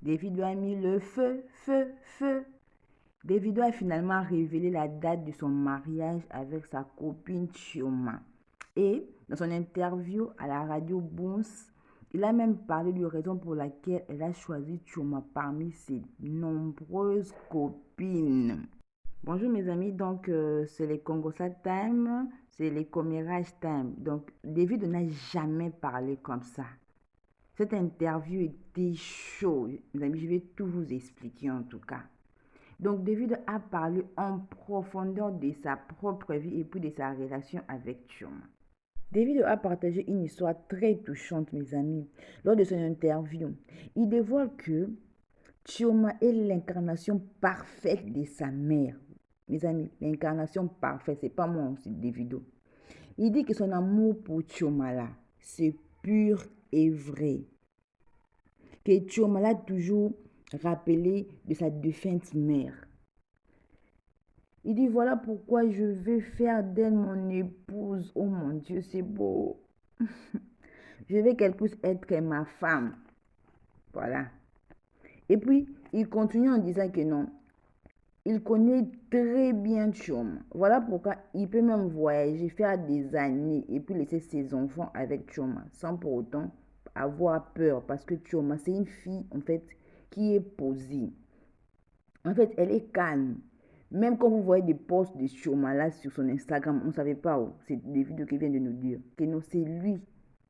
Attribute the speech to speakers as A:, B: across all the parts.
A: Davido a mis le feu, feu, feu. Davido a finalement révélé la date de son mariage avec sa copine Chioma. Et dans son interview à la radio Bounce, il a même parlé de raison pour laquelle elle a choisi Chioma parmi ses nombreuses copines. Bonjour mes amis, donc c'est les Congosa Time, c'est les commérages Time. Donc Davido n'a jamais parlé comme ça. Cette interview était chaude. Mes amis, je vais tout vous expliquer en tout cas. Donc Davido a parlé en profondeur de sa propre vie et puis de sa relation avec Chioma. Davido a partagé une histoire très touchante, mes amis. Lors de son interview, il dévoile que Chioma est l'incarnation parfaite de sa mère. Mes amis, l'incarnation parfaite, c'est pas moi, c'est Davido. Il dit que son amour pour Chioma là, c'est pur et vrai. Que Chioma l'a toujours rappelé de sa défunte mère. Il dit, voilà pourquoi je veux faire d'elle mon épouse. Oh mon Dieu, c'est beau. Je veux qu'elle puisse être ma femme. Voilà. Et puis, il continue en disant que non. Il connaît très bien Chioma. Voilà pourquoi il peut même voyager, faire des années et puis laisser ses enfants avec Chioma sans pour autant avoir peur. Parce que Chioma, c'est une fille, en fait, qui est posée. En fait, elle est calme. Même quand vous voyez des posts de Chioma là sur son Instagram, on ne savait pas où. C'est des vidéos qui viennent de nous dire que non, c'est lui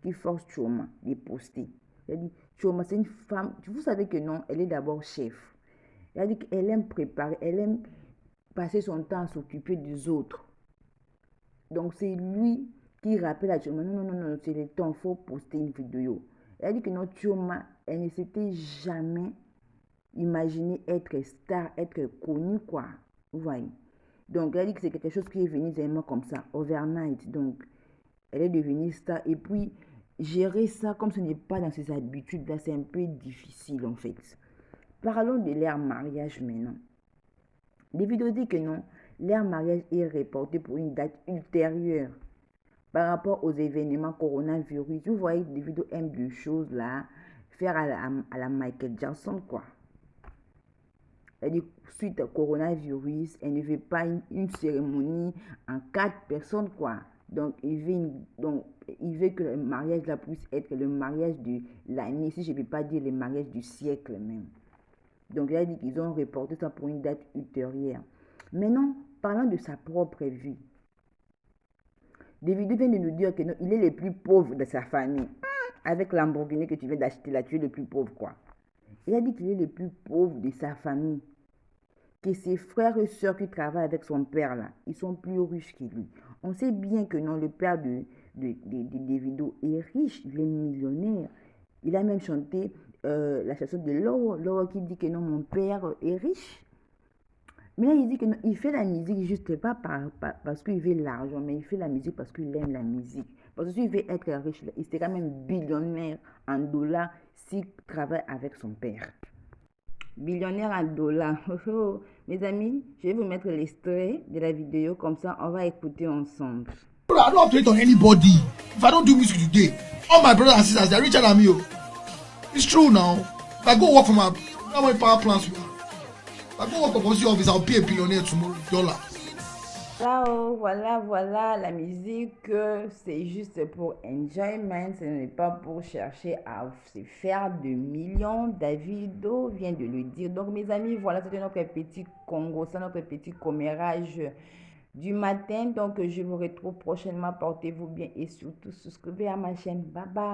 A: qui force Chioma de poster. Il a dit, Chioma, c'est une femme. Vous savez que non, elle est d'abord chef. Il a dit qu'elle aime préparer, elle aime passer son temps à s'occuper des autres. Donc c'est lui qui rappelle à Chioma, non, non, non, non, c'est le temps, il faut poster une vidéo. Elle a dit que non, Chioma, elle ne s'était jamais imaginée être star, être connue, quoi. Vous voyez. Donc elle a dit que c'est quelque chose qui est venu vraiment comme ça, overnight. Donc elle est devenue star. Et puis gérer ça comme ce n'est pas dans ses habitudes, là, c'est un peu difficile en fait. Parlons de leur mariage maintenant. Davido dit que non, leur mariage est reporté pour une date ultérieure par rapport aux événements coronavirus. Vous voyez, Davido aime des choses là, faire à la Michael Jackson, quoi. Elle dit, suite au coronavirus, elle ne veut pas une cérémonie en 4 personnes, quoi. Donc, il veut que le mariage là puisse être le mariage de l'année, si je ne peux pas dire le mariage du siècle même. Donc, il a dit qu'ils ont reporté ça pour une date ultérieure. Maintenant, parlant de sa propre vie, Davido vient de nous dire qu'il est le plus pauvre de sa famille. Avec Lamborghini que tu viens d'acheter là, tu es le plus pauvre, quoi. Il a dit qu'il est le plus pauvre de sa famille. Que ses frères et sœurs qui travaillent avec son père là, ils sont plus riches que lui. On sait bien que non, le père de Davido est riche, il est millionnaire. Il a même chanté la chanson de Laura qui dit que non, mon père est riche. Mais là, il dit que non, il fait la musique juste pas parce qu'il veut l'argent, mais il fait la musique parce qu'il aime la musique. Parce que s'il veut être riche, il serait même billionnaire en dollars s'il travaille avec son père. Billionnaire en dollars. Mes amis, je vais vous mettre l'extrait de la vidéo, comme ça on va écouter ensemble.
B: I don't operate on anybody. If I don't do music today, all my brothers and sisters, they're richer than me. It's true now. If I go work for my power plants, if I go work for policy office, I'll be a billionaire tomorrow. Dollars.
A: Voilà, la musique, c'est juste pour enjoyment, ce n'est pas pour chercher à se faire de millions. Davido vient de le dire. Donc mes amis, voilà, c'était notre petit Congo, c'est notre petit commérage du matin. Donc je vous retrouve prochainement, portez-vous bien et surtout souscrivez à ma chaîne. Bye bye.